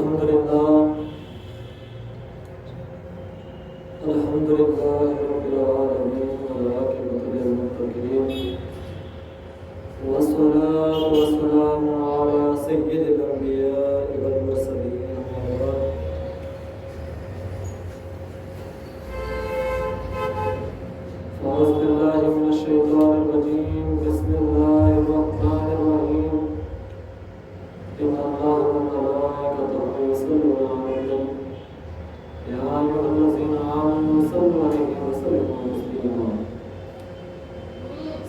الحمد لله رب العالمين والعاقبة للمتقين والصلاة والسلام على سيد الأنبياء والمرسلين أعوذ بالله من الشيطان الرجيم بسم الله الرحمن الرحيم إن الله وملائكته يصلون على النبي يا أيها الذين آمنوا صلوا عليه وسلموا تسليما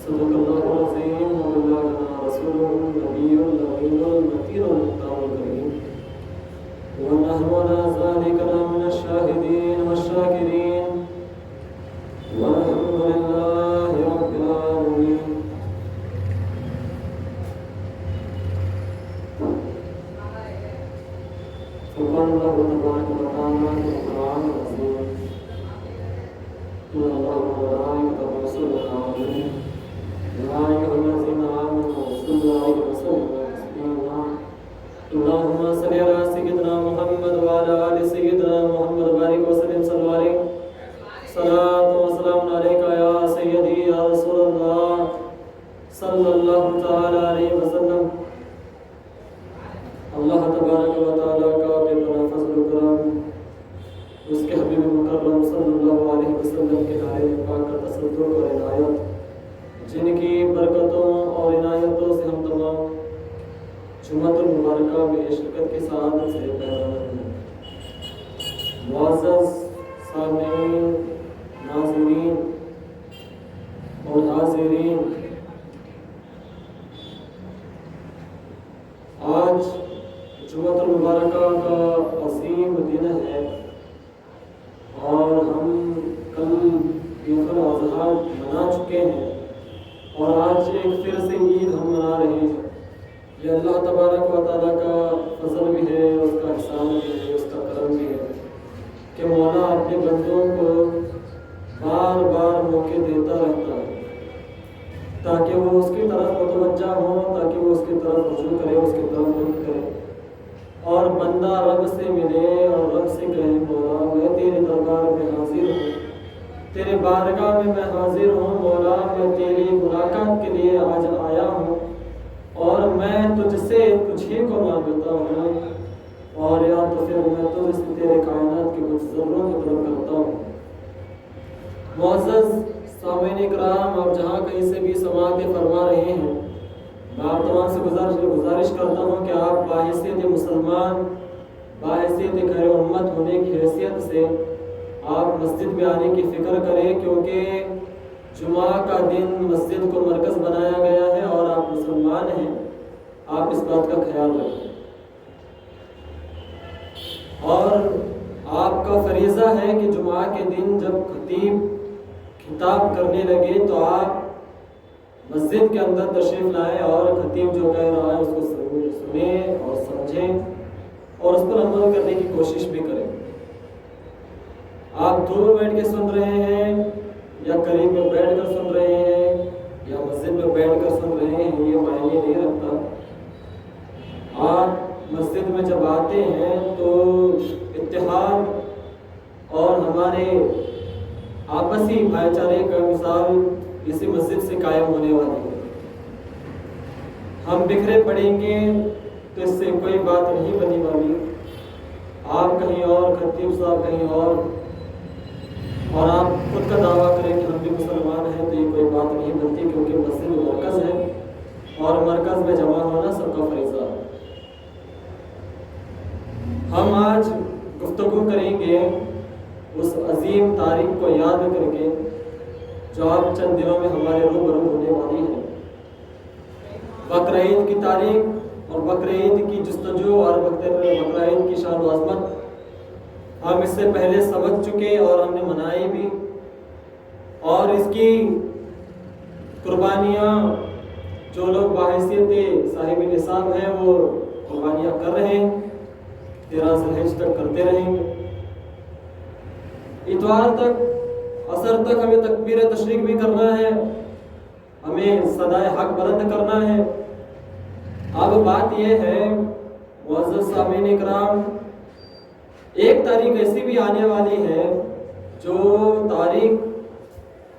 صدق الله العظيم وبلغنا رسوله النبي الأمين المتين المختار الكريم ونحن على ذلك من الشاهدين والشاكرين والحمد لله رب العالمين. سبحان الله تبارك وتعالى في القرآن العظيم إن الله وملائكته يصلون على النبي يا أيها الذين آمنوا صلوا عليه وسلموا تسليما اللهم صل على سيدنا محمد وعلى آل سيدنا محمد وبارك وسلم صلوا عليه صلاة وسلام عليك يا سيدي يا رسول الله صلى الله تعالى عليه وسلم. اللہ تبارک و تعالیٰ کا بے پناہ فضل و کرم اس کے حبیب مکرم صلی اللہ علیہ وسلم کے نائے پاک کا تصدق اور عنایت جن کی برکتوں اور عنایتوں سے ہم تمام جمعۃ المبارکہ میں شرکت کی سعادت سے بہرام ہیں. معزز سامعین، ناظرین اور حاضرین، آج جمعۃ المبارکہ کا عظیم دن ہے اور ہم کل عید الاضحیٰ منا چکے ہیں اور آج ایک پھر سے عید ہم منا رہے ہیں. یہ اللہ تبارک و تعالیٰ کا فضل بھی ہے، اس کا احسان بھی ہے، اس کا کرم بھی ہے کہ مولا اپنے بندوں کو بار بار موقع دیتا رہتا ہے تاکہ وہ اس کی طرف متوجہ ہوں، تاکہ وہ اس کی طرف رجوع کرے، اس کی طرف رخ کرے اور بندہ رب سے ملے اور رب سے کہے مولا میں تیرے دربار میں حاضر ہوں، تیرے بارگاہ میں حاضر ہوں مولا، میں تیری ملاقات کے لیے آج آیا ہوں اور میں تجھ سے تجھ ہی کو مانگتا ہوں اور یا تو پھر میں تجھ سے تیرے کائنات کے کچھ ذروں کی طلب کرتا ہوں. معزز سامعین اکرام، آپ جہاں کہیں سے بھی سماعت فرما رہے ہیں، میں آپ تمام سے گزارش کرتا ہوں کہ آپ باحیثیت مسلمان، باحیثیت خیر امت ہونے کی حیثیت سے آپ مسجد میں آنے کی فکر کریں، کیونکہ جمعہ کا دن مسجد کو مرکز بنایا گیا ہے اور آپ مسلمان ہیں، آپ اس بات کا خیال رکھیں. اور آپ کا فریضہ ہے کہ جمعہ کے دن جب خطیب خطاب کرنے لگے تو آپ مسجد کے اندر تشریف لائیں اور خطیب جو کہہ رہا ہے اس کو سنیں اور سمجھیں اور اس پر عمل کرنے کی کوشش بھی کریں. آپ دور بیٹھ کے سن رہے ہیں یا قریب میں بیٹھ کر سن رہے ہیں یا مسجد میں بیٹھ کر سن رہے ہیں، یہ معنی نہیں رکھتا. آپ مسجد میں جب آتے ہیں تو اتحاد اور ہمارے آپسی بھائی چارے کا مثال اسی مسجد سے قائم ہونے والی ہے. ہم بکھرے پڑیں گے تو اس سے کوئی بات نہیں بننے والی. آپ کہیں اور، خطیب صاحب کہیں اور آپ خود کا دعویٰ کریں کہ ہم بھی مسلمان ہیں تو یہ کوئی بات نہیں بنتی، کیونکہ مسجد مرکز ہے اور مرکز میں جمع ہونا سب کا فریضہ ہے. ہم آج گفتگو کریں گے اس عظیم تاریخ کو یاد کر کے جو آپ چند دنوں میں ہمارے روبرو ہونے والی ہے. بقرعید کی تاریخ اور بقرعید کی جستجو اور بقرعید کی شان و عظمت ہم اس سے پہلے سمجھ چکے اور ہم نے منائی بھی، اور اس کی قربانیاں جو لوگ باحیثیت صاحب نصاب ہیں وہ قربانیاں کر رہے ہیں، 13 ذوالحج تک کرتے رہیں گے. اتوار تک، عصر تک ہمیں تکبیر تشریق بھی کرنا ہے، ہمیں صدائے حق بلند کرنا ہے. اب بات یہ ہے معزز سامعین اکرام، ایک تاریخ ایسی بھی آنے والی ہے جو تاریخ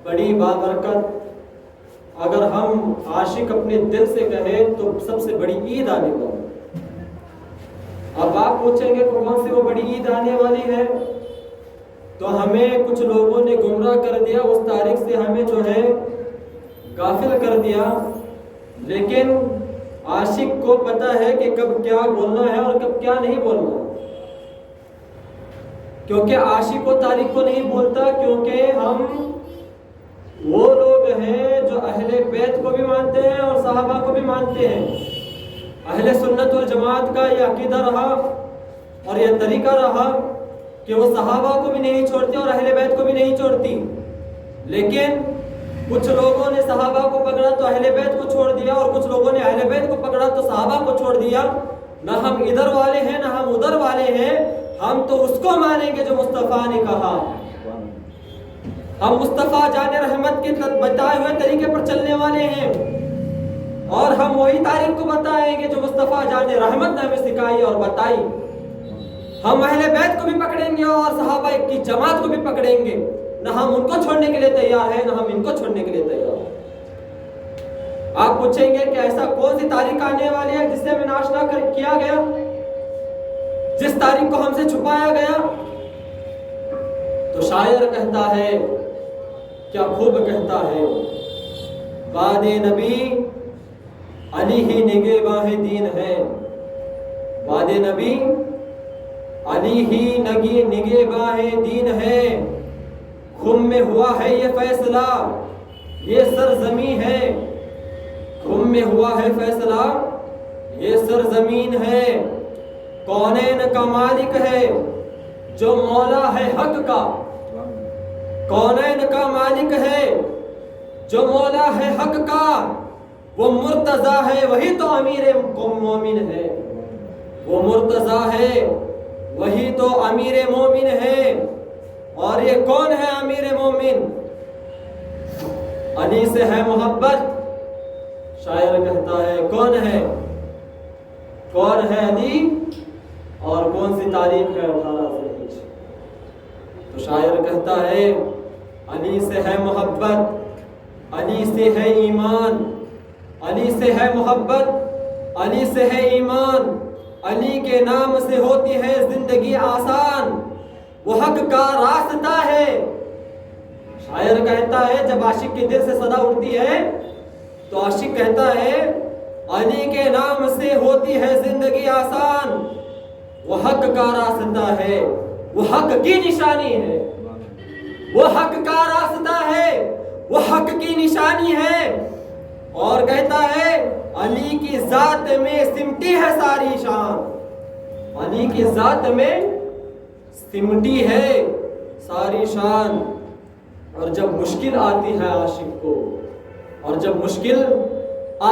بڑی بابرکت، اگر ہم عاشق اپنے دل سے کہیں تو سب سے بڑی عید آنے والی ہے۔ اب آپ پوچھیں گے کہ کون سی وہ بڑی عید آنے والی ہے؟ تو ہمیں کچھ لوگوں نے گمراہ کر دیا، اس تاریخ سے ہمیں جو ہے غافل کر دیا، لیکن عاشق کو پتہ ہے کہ کب کیا بولنا ہے اور کب کیا نہیں بولنا ہے، کیونکہ عاشق کو تاریخ کو نہیں بولتا، کیونکہ ہم وہ لوگ ہیں جو اہل بیت کو بھی مانتے ہیں اور صحابہ کو بھی مانتے ہیں۔ اہل سنت والجماعت کا یہ عقیدہ رہا اور یہ طریقہ رہا کہ وہ صحابہ کو بھی نہیں چھوڑتے اور اہل بیت کو بھی نہیں چھوڑتی، لیکن کچھ لوگوں نے صحابہ کو پکڑا تو اہل بیت کو چھوڑ دیا، اور کچھ لوگوں نے اہل بیت کو پکڑا تو صحابہ کو چھوڑ دیا۔ نہ ہم ادھر والے ہیں نہ ہم ادھر والے ہیں، ہم تو اس کو مانیں گے جو مصطفیٰ نے کہا۔ ہم مصطفیٰ جان رحمت کے بتائے ہوئے طریقے پر چلنے والے ہیں، اور ہم وہی تاریخ کو بتائیں گے جو مصطفیٰ جان رحمت نے ہمیں سکھائی اور بتائی۔ ہم اہل بیت کو بھی پکڑیں گے اور صحابہ کی جماعت کو بھی پکڑیں گے، نہ ہم ان کو چھوڑنے کے لیے تیار ہیں نہ ہم ان کو چھوڑنے کے لیے تیار ہیں۔ آپ پوچھیں گے کہ ایسا کون سی تاریخ آنے والی ہے جس سے ہمیں ناشنا کیا گیا، جس تاریخ کو ہم سے چھپایا گیا؟ تو شاعر کہتا ہے، کیا خوب کہتا ہے، بعد نبی علی ہی نگہباں دین ہے، بعد نبی علی ہی نگہباں دین ہے، خم میں ہوا ہے یہ فیصلہ یہ سرزمین ہے، خم میں ہوا ہے فیصلہ یہ سرزمین ہے، کونین کا مالک ہے جو مولا ہے حق کا، کونین کا مالک ہے جو مولا ہے حق کا، وہ مرتضیٰ ہے وہی تو امیر مومن ہے، وہ مرتضیٰ ہے وہی تو امیر مومن ہے۔ اور یہ کون ہے امیر مومن؟ علی سے ہے محبت۔ شاعر کہتا ہے کون ہے علی، اور کون سی تاریخ ہے 18 ذوالحجہ؟ تو شاعر کہتا ہے علی سے ہے محبت، علی سے ہے ایمان، علی سے ہے محبت، علی سے ہے ایمان، علی کے نام سے ہوتی ہے زندگی آسان، وہ حق کا راستہ ہے۔ شاعر کہتا ہے جب عاشق کے دل سے صدا اٹھتی ہے تو عاشق کہتا ہے علی کے نام سے ہوتی ہے زندگی آسان، وہ حق کا راستہ ہے، وہ حق کی نشانی ہے، وہ حق کا راستہ ہے، وہ حق کی نشانی ہے۔ اور کہتا ہے علی کی ذات میں سمٹی ہے ساری شان، علی کی ذات میں سمٹی ہے ساری شان۔ اور جب مشکل آتی ہے عاشق کو، اور جب مشکل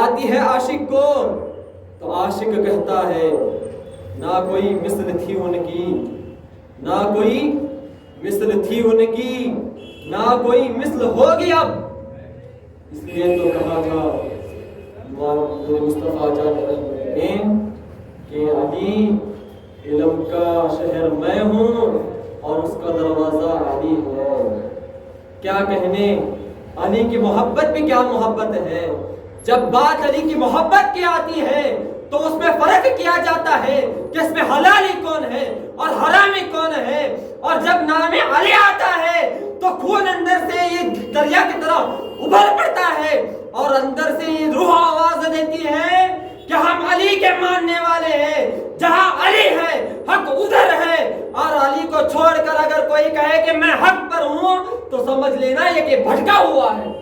آتی ہے عاشق کو، تو عاشق کہتا ہے نہ کوئی مثل تھی ان کی، نہ کوئی مثل تھی ان کی، نہ کوئی مثل ہوگی اب، اس لیے تو کہا تھا مصطفیٰ جان نے کہ علی علم کا شہر میں ہوں اور اس کا دروازہ علی ہے۔ کیا کہنے، علی کی محبت بھی کیا محبت ہے۔ جب بات علی کی محبت کی آتی ہے تو اس میں فرق کیا جاتا ہے کہ اس میں حلالی کون ہے اور حرامی کون ہے، اور جب نام علی آتا ہے تو خون اندر سے یہ دریا کی طرح ابھر پڑتا ہے، اور اندر سے یہ روح آواز دیتی ہے کہ ہم علی کے ماننے والے ہیں، جہاں علی ہے حق ادھر ہے، اور علی کو چھوڑ کر اگر کوئی کہے کہ میں حق پر ہوں تو سمجھ لینا یہ کہ بھٹکا ہوا ہے،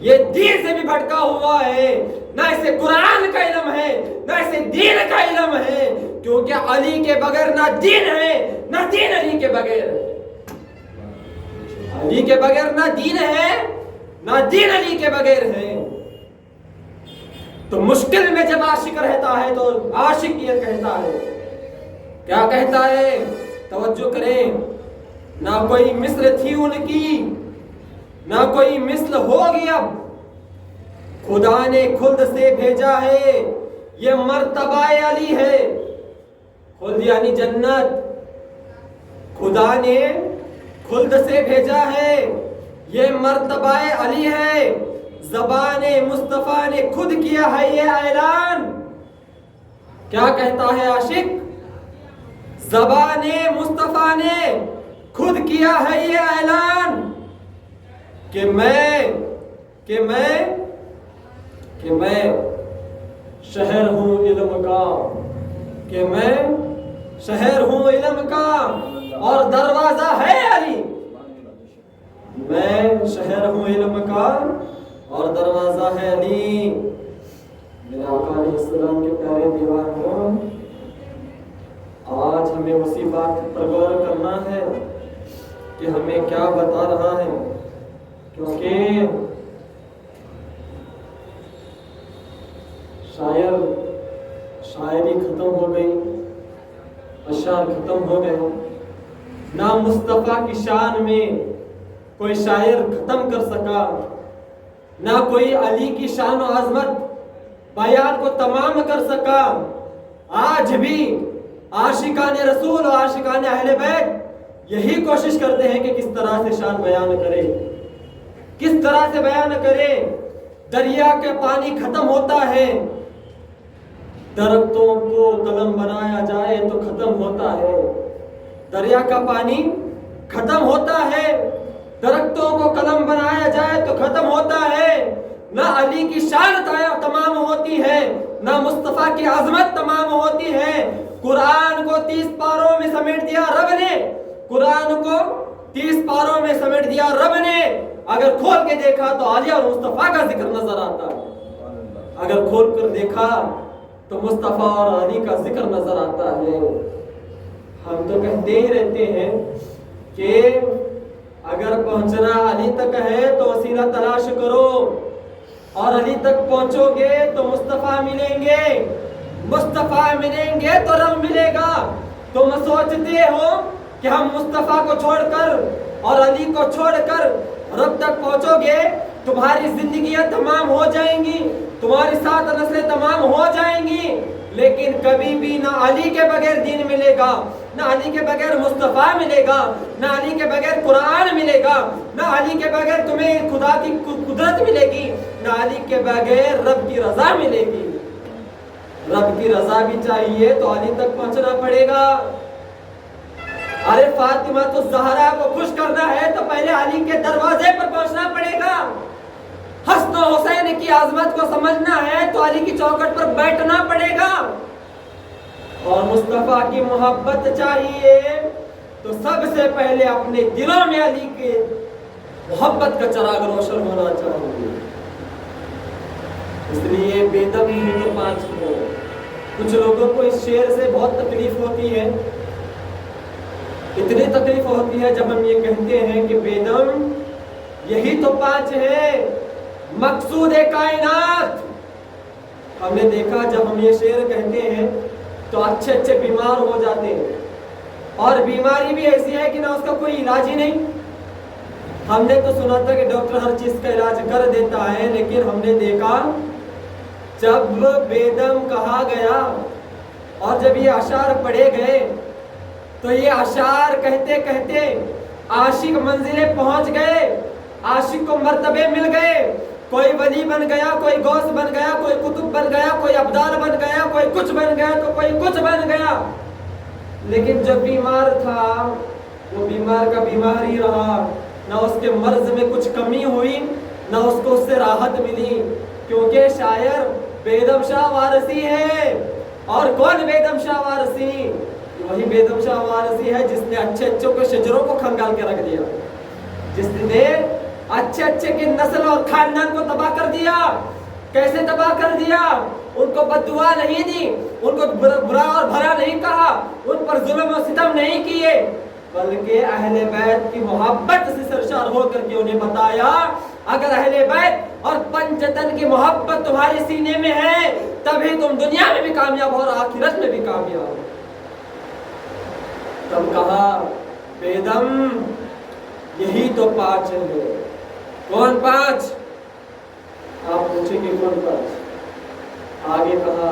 یہ دین سے بھی بھٹکا ہوا ہے، نہ اسے قرآن کا علم ہے نہ اسے دین کا علم ہے، کیونکہ علی کے بغیر نہ دین ہے نہ دین علی کے بغیر ہے، علی کے بغیر نہ دین ہے نہ دین علی کے بغیر ہے۔ تو مشکل میں جب عاشق رہتا ہے تو عاشق یہ کہتا ہے، کیا کہتا ہے؟ توجہ کریں، نہ کوئی مثل تھی ان کی، نہ کوئی مثل ہوگی اب، خدا نے خلد سے بھیجا ہے یہ مرتبہ علی ہے. خلد یعنی جنت، خدا نے خلد سے بھیجا ہے. یہ مرتبہ علی ہے. زبان مصطفیٰ نے خود کیا ہے یہ اعلان. کیا کہتا ہے عاشق؟ زبان مصطفیٰ نے خود کیا ہے یہ اعلان کہ میں شہر ہوں علم کا، کہ میں شہر ہوں علم کا اور دروازہ ہے علی. میں شہر ہوں علم کا اور دروازہ ہے علی. میرے آقا علیہ السلام کے پیارے دیوانوں، آج ہمیں اسی بات پر غور کرنا ہے کہ ہمیں کیا بتا رہا ہے. کیونکہ شاعری ختم ہو گئی، اشعار ختم ہو گئے. نہ مصطفیٰ کی شان میں کوئی شاعر ختم کر سکا، نہ کوئی علی کی شان و عظمت بیان کو تمام کر سکا. آج بھی عاشقان رسول و عاشقان اہل بیت یہی کوشش کرتے ہیں کہ کس طرح سے شان بیان کرے، کس طرح سے بیان کرے. دریا کے پانی ختم ہوتا ہے، درختوں کو قلم بنایا جائے تو ختم ہوتا ہے. دریا کا پانی ختم ہوتا ہے، درختوں کو قلم بنایا جائے تو ختم ہوتا ہے. نہ علی کی شان تمام ہوتی ہے، نہ مصطفیٰ کی عظمت تمام ہوتی ہے. قرآن کو 30 پاروں میں سمیٹ دیا رب نے، قرآن کو 30 پاروں میں سمیٹ دیا رب نے. اگر کھول کے دیکھا تو علی اور مصطفیٰ کا ذکر نظر آتا ہے، اگر کھول کر دیکھا تو مصطفیٰ اور علی کا ذکر نظر آتا ہے. ہم تو کہتے ہی رہتے ہیں کہ اگر پہنچنا علی تک ہے تو وسیلہ تلاش کرو، اور علی تک پہنچو گے تو مصطفیٰ ملیں گے، مصطفیٰ ملیں گے تو رب ملے گا. تم سوچتے ہو کہ ہم مصطفیٰ کو چھوڑ کر اور علی کو چھوڑ کر رب تک پہنچو گے، تمہاری زندگیاں تمام ہو جائیں گی، تمہاری 7 نسلیں تمام ہو جائیں گی، لیکن کبھی بھی نہ علی کے بغیر دین ملے گا، نہ علی کے بغیر مصطفیٰ ملے گا، نہ علی کے بغیر قرآن ملے گا، نہ علی کے بغیر تمہیں خدا کی قدرت ملے گی، نہ علی کے بغیر رب کی رضا ملے گی. رب کی رضا بھی چاہیے تو علی تک پہنچنا پڑے گا. ارے فاطمہ تو زہرا کو خوش کرنا ہے تو پہلے علی کے دروازے پر پہنچنا پڑے گا. حسن و حسین کی عظمت کو سمجھنا ہے تو علی کی چوکھٹ پر بیٹھنا پڑے گا. اور مصطفیٰ کی محبت چاہیے تو سب سے پہلے اپنے دلوں میں علی کے محبت کا چراغ روشن ہونا چاہیے. اس لیے بے دم ہی تو 5 ہو. کچھ لوگوں کو اس شعر سے بہت تکلیف ہوتی ہے، اتنی تکلیف ہوتی ہے جب ہم یہ کہتے ہیں کہ بے دم یہی تو 5 ہے، مقصود کائنات. ہم نے دیکھا جب ہم یہ شعر کہتے ہیں تو اچھے بیمار ہو جاتے ہیں، اور بیماری بھی ایسی ہے کہ نہ اس کا کوئی علاج ہی نہیں. ہم نے تو سنا تھا کہ ڈاکٹر ہر چیز کا علاج کر دیتا ہے، لیکن ہم نے دیکھا جب بے دم کہا گیا اور جب یہ اشعار پڑھے گئے تو یہ اشعار کہتے کہتے عاشق منزلیں پہنچ گئے، عاشق کو مرتبے مل گئے. کوئی ولی بن گیا، کوئی غوث بن گیا، کوئی قطب بن گیا، کوئی ابدال بن گیا، کوئی کچھ بن گیا تو کوئی کچھ بن گیا. لیکن جب بیمار تھا وہ بیمار کا بیمار ہی رہا، نہ اس کے مرض میں کچھ کمی ہوئی نہ اس کو اس سے راحت ملی. کیونکہ شاعر بیدم شاہ وارثی ہے. اور کون بیدم شاہ وارثی؟ وہی بیدم شاہ وارثی ہے جس نے اچھوں کے شجروں کو کھنگال کے رکھ دیا، جس نے اچھے کی نسل اور خاندان کو تباہ کر دیا. کیسے تباہ کر دیا؟ ان کو بد دعا نہیں دی، ان کو برا اور بھلا نہیں کہا، ان پر ظلم و ستم نہیں کیے، بلکہ اہل بیت کی محبت سے سرشار ہو کر کے انہیں بتایا اگر اہل بیت اور پنجتن کی محبت تمہارے سینے میں ہے تبھی تم دنیا میں بھی کامیاب ہو اور آخرت میں بھی کامیاب ہو. تب کہا بیدم یہی تو 5 ہے. کون 5؟ آپ پوچھیں گے کون 5؟ آگے کہا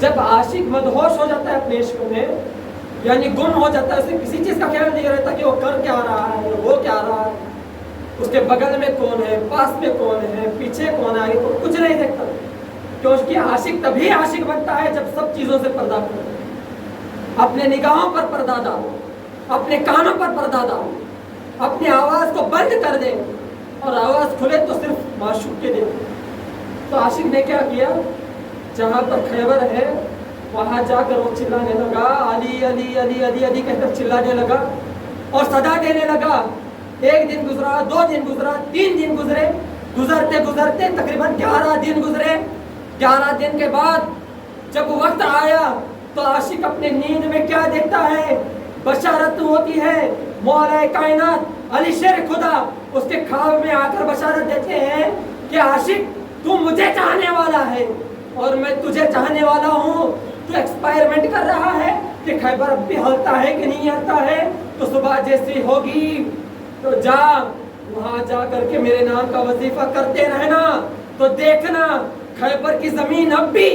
جب عاشق مدہوش ہو جاتا ہے اپنے عشق میں، یعنی گم ہو جاتا ہے، اسے کسی چیز کا خیال نہیں رہتا کہ وہ کر کیا رہا ہے، وہ کیا رہا ہے، اس کے بغل میں کون ہے، پاس میں کون ہے، پیچھے کون ہے، وہ کچھ نہیں دیکھتا. کیونکہ عاشق تبھی عاشق بنتا ہے جب سب چیزوں سے پردہ کرے. اپنے نگاہوں پر پردہ ڈالو، اپنے کانوں پر پردہ ڈالو، اپنی آواز کو بند کر دے اور آواز کھلے تو صرف معشوق کے لیے. تو عاشق نے کیا کیا؟ جہاں پر خیبر ہے وہاں جا کر وہ چلانے لگا، علی علی علی علی علی کہہ کر چلانے لگا اور صدا دینے لگا. ایک دن گزرا، 2 دن گزرا، 3 دن گزرے، گزرتے گزرتے تقریباً 11 دن گزرے. 11 دن کے بعد جب وقت آیا تو عاشق اپنے نیند میں کیا دیکھتا ہے؟ بشارت ہوتی ہے، مولا کائنات علی شیر خدا اس کے خواب میں آ کر بشارت دیتے ہیں کہ عاشق تو مجھے چاہنے والا ہے اور میں تجھے چاہنے والا ہوں. تو ایکسپائرمنٹ کر رہا ہے کہ خیبر اب بھی ہلتا ہے کہ نہیں ہلتا ہے. تو صبح جیسی ہوگی تو جا وہاں جا کر کے میرے نام کا وظیفہ کرتے رہنا، تو دیکھنا خیبر کی زمین اب بھی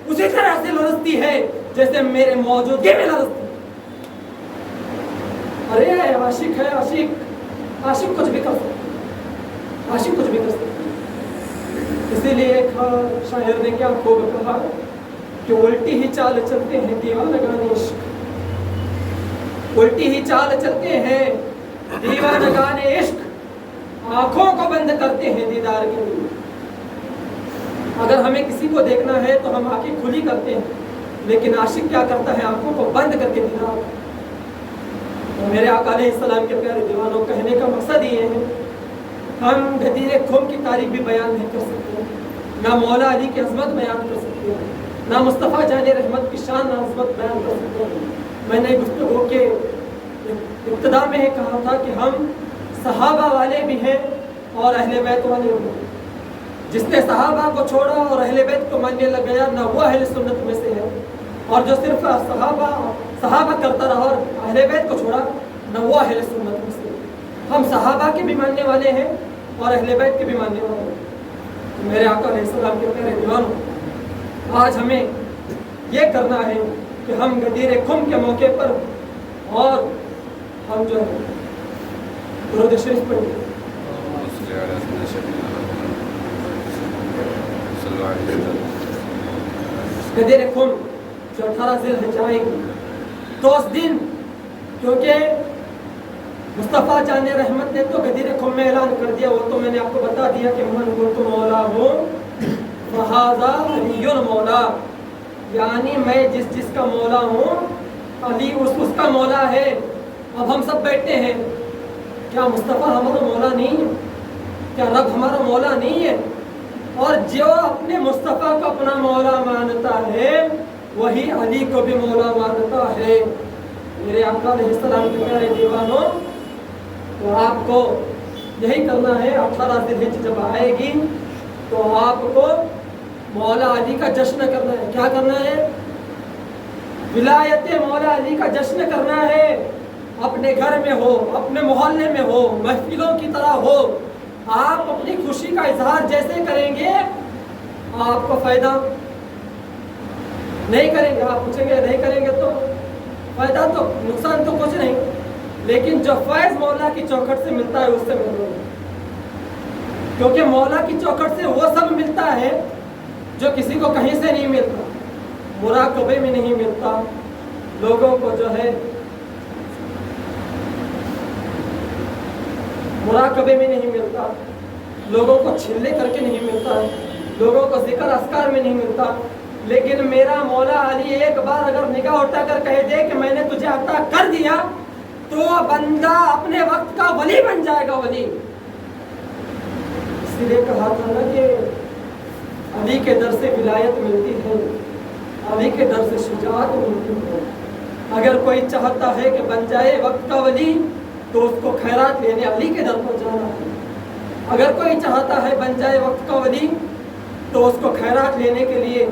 اسی طرح سے لرزتی ہے جیسے میرے موجودگی میں لرزتی. ارے عاشق ہے، عاشق عاشق کچھ بھی کر سکتا، عاشق کچھ بھی کر سکتا. اسی لیے ایک شاعر نے کیا خوب کہا کہ الٹی ہی چال چلتے ہیں دیوانگان عشق، الٹی ہی چال چلتے ہیں دیوانگان عشق، آنکھوں کو بند کرتے ہیں دیدار کے لیے. اگر ہمیں کسی کو دیکھنا ہے تو ہم آنکھیں کھلی کرتے ہیں، لیکن عاشق کیا کرتا ہے؟ آنکھوں کو بند کر کے دیدار. میرے آقا علیہ السلام کے پیارے دیوانوں، کہنے کا مقصد یہ ہے ہم غدیر خم کی تعریف بھی بیان نہیں کر سکتے، نہ مولا علی کی عظمت بیان کر سکتے، نہ مصطفیٰ جان رحمت کی شان نہ عظمت بیان کر سکتے. میں نے گفتگو کے ابتدا میں کہا تھا کہ ہم صحابہ والے بھی ہیں اور اہل بیت والے بھی ہیں. جس نے صحابہ کو چھوڑا اور اہل بیت کو ماننے لگ گیا نہ وہ اہل سنت میں سے ہے، اور جو صرف صحابہ کرتا رہا اور اہل بیت کو چھوڑا نہ وہ اہل سنت میں سے. ہم صحابہ کے بھی ماننے والے ہیں اور اہل بیت کے بھی ماننے والے ہیں. میرے آقا علیہ السلام کے پیارے دیوانوں، آج ہمیں یہ کرنا ہے کہ ہم غدیر خم کے موقع پر اور ہم جو ہے درود شریف پڑھیں. غدیر خم جو 18 ذی الحجہ آئے گی تو اس دن، کیونکہ مصطفیٰ جان رحمت نے تو غدیر خم میں اعلان کر دیا، وہ تو میں نے آپ کو بتا دیا کہ من کنت مولا ہوں فہذا علی مولا، یعنی میں جس کا مولا ہوں علی اس کا مولا ہے. اب ہم سب بیٹھتے ہیں، کیا مصطفیٰ ہمارا مولا نہیں ہے؟ کیا رب ہمارا مولا نہیں ہے؟ اور جو اپنے مصطفیٰ کو اپنا مولا مانتا ہے وہی علی کو بھی مولا مانتا ہے. میرے آقا علیہ السلام کے پیارے دیوانوں، تو آپ کو یہی کرنا ہے. 18 ذی الحجہ جب آئے گی تو آپ کو مولا علی کا جشن کرنا ہے. کیا کرنا ہے؟ ولایت مولا علی کا جشن کرنا ہے. اپنے گھر میں ہو، اپنے محلے میں ہو، محفلوں کی طرح ہو. آپ اپنی خوشی کا اظہار جیسے کریں گے آپ کو فائدہ نہیں کریں گے. آپ پوچھیں گے نہیں کریں گے تو فائدہ تو نقصان تو کچھ نہیں، لیکن جو فیض مولا کی چوکھٹ سے ملتا ہے اس سے ملو، کیونکہ مولا کی چوکھٹ سے وہ سب ملتا ہے جو کسی کو کہیں سے نہیں ملتا. مراقبے میں نہیں ملتا، لوگوں کو جو ہے مراقبے میں نہیں ملتا، لوگوں کو چھلے کر کے نہیں ملتا، لوگوں کو ذکر اذکار میں نہیں ملتا. لیکن میرا مولا علی ایک بار اگر نگاہ اٹھا کر کہہ دے کہ میں نے تجھے عطا کر دیا تو وہ بندہ اپنے وقت کا ولی بن جائے گا. ولی اس لیے کہا تھا نا کہ علی کے در سے ولایت ملتی ہے، علی کے در سے شجاعت ملتی ہے. اگر کوئی چاہتا ہے کہ بن جائے وقت کا ولی تو اس کو خیرات لینے علی کے در پر جانا ہے. اگر کوئی چاہتا ہے بن جائے وقت کا ولی تو اس کو خیرات لینے کے لیے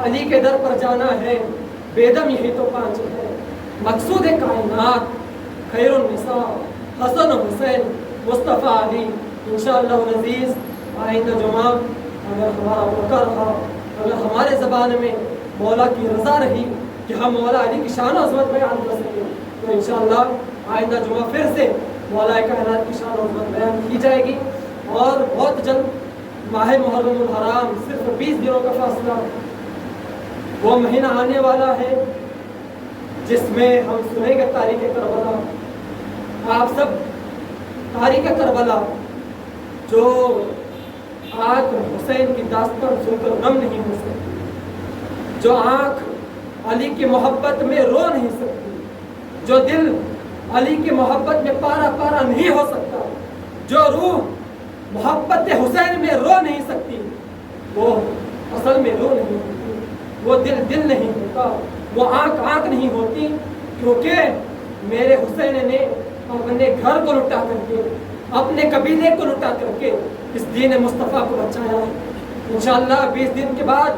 علی کے در پر جانا ہے. بیدم یہی تو 5 ہے. مقصود کائنات خیر النساء حسن و حسین مصطفیٰ علی. انشاءاللہ العزیز آئندہ جمعہ اگر ہمارا موقع رہا، اگر ہمارے زبان میں مولا کی رضا رہی کہ ہم مولا علی کی شان و عظمت بیان کر سکیں، تو انشاءاللہ آئندہ جمعہ پھر سے مولا کائنات کی شان و عظمت بیان کی جائے گی۔ اور بہت جلد ماہ محرم الحرام، صرف 20 دنوں کا فاصلہ، وہ مہینہ آنے والا ہے جس میں ہم سنیں گے تاریخ کربلا۔ آپ سب تاریخ کربلا جو آنکھ حسین کی داستان سن کر غم نہیں ہو سکتی، جو آنکھ علی کی محبت میں رو نہیں سکتی، جو دل علی کی محبت میں پارا پارا نہیں ہو سکتا، جو روح محبت حسین میں رو نہیں سکتی، وہ اصل میں رو نہیں ہوتی، وہ دل نہیں ہوتا، وہ آنکھ نہیں ہوتی، کیونکہ میرے حسین نے اپنے گھر کو لٹا کر کے، اپنے قبیلے کو لٹا کر کے اس دین مصطفیٰ کو بچایا۔ انشاءاللہ 20 دن کے بعد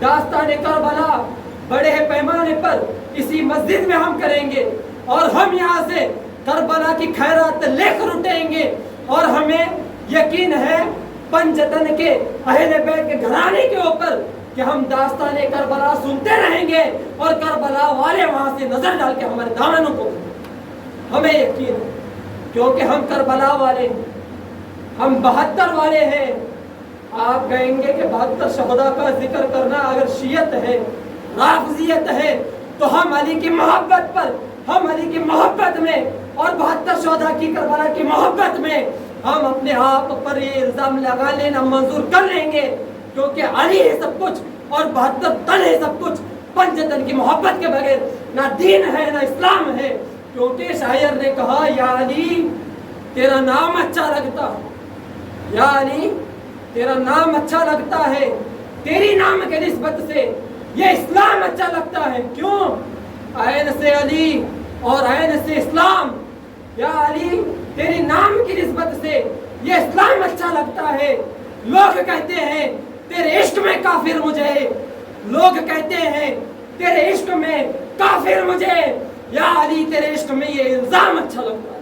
داستان کربلا بڑے پیمانے پر اسی مسجد میں ہم کریں گے، اور ہم یہاں سے کربلا کی خیرات لے کر اٹھیں گے، اور ہمیں یقین ہے پنجتن کے اہل بیت کے گھرانے کے اوپر کہ ہم داستان کربلا سنتے رہیں گے، اور کربلا والے وہاں سے نظر ڈال کے ہمارے دامنوں کو، ہمیں یقین ہے کیونکہ ہم کربلا والے ہیں، ہم 72 والے ہیں۔ آپ کہیں گے کہ 72 شہداء کا ذکر کرنا اگر شیعت ہے، رافضیت ہے، تو ہم علی کی محبت پر، ہم علی کی محبت میں اور 72 شہداء کی کربلا کی محبت میں ہم اپنے آپ پر یہ الزام لگا لینا منظور کر لیں گے، کیونکہ علی ہے سب کچھ اور 72 تن ہے سب کچھ۔ پنجتن کی محبت کے بغیر نہ دین ہے نہ اسلام ہے، کیونکہ شاعر نے کہا یا علی تیرا نام اچھا لگتا ہے، یا علی تیرا نام اچھا لگتا ہے، تیری نام کے نسبت سے یہ اسلام اچھا لگتا ہے۔ کیوں؟ عین سے علی اور عین سے اسلام، یا علی تیری نام کی نسبت سے یہ اسلام اچھا لگتا ہے۔ لوگ کہتے ہیں تیرے عشق میں کافر مجھے، لوگ کہتے ہیں تیرے عشق میں کافر مجھے، یا علی تیرے عشق میں یہ الزام اچھا لگتا ہے۔